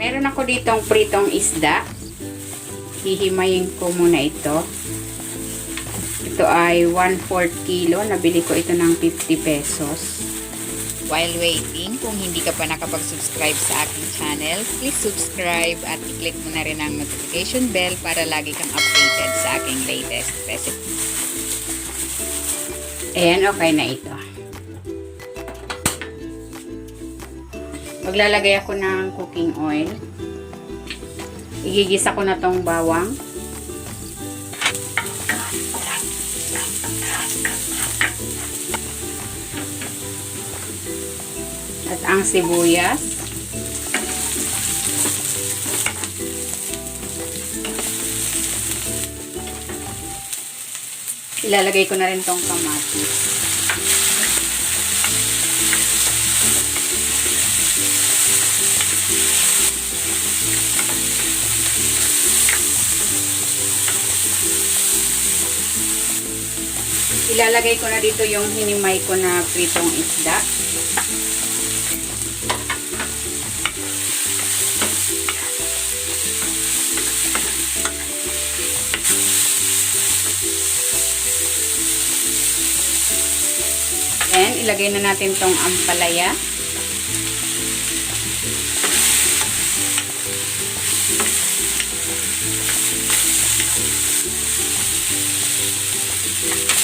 Meron ako ditong pritong isda. Hihimayin ko muna ito. Ito ay 1/4 kilo. Nabili ko ito ng 50 pesos. While waiting, kung hindi ka pa nakapag-subscribe sa aking channel, please subscribe at i-click mo na rin ang notification bell para lagi kang updated sa aking latest recipe. Ayan, okay na ito. Maglalagay ako ng cooking oil. Igigisa ko na tong bawang. At ang sibuyas. Ilalagay ko na rin tong kamatis. Ilalagay ko na dito yung hinimay ko na pritong isda. Then, ilagay na natin tong ampalaya.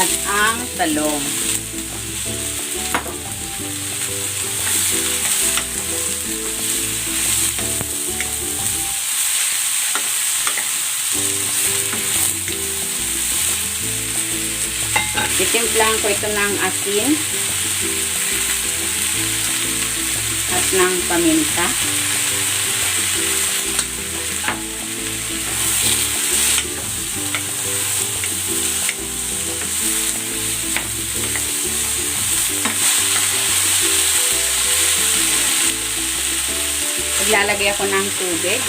At ang talong. Titimplahan ko ito ng asin at ng paminta. Maglalagay ako ng tubig.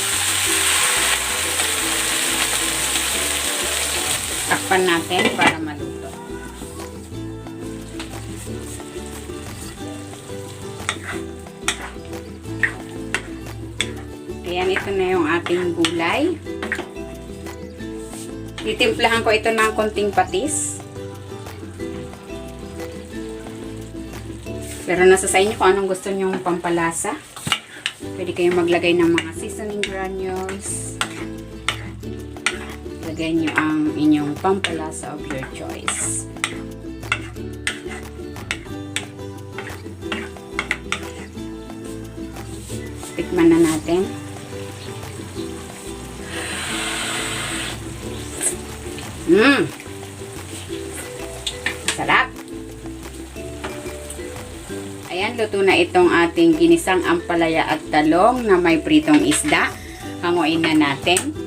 Takpan natin para maluto. Ayan, ito na yung ating gulay. Titimplahan ko ito ng konting patis. Pero nasa sa inyo kung anong gusto nyong pampalasa. Pwede kayong maglagay ng mga seasoning granules. Lagay nyo ang inyong pampalasa of your choice. Tikman na natin. Sarap. Ayan, luto na itong ating ginisang ampalaya at talong na may pritong isda. Hanguin na natin.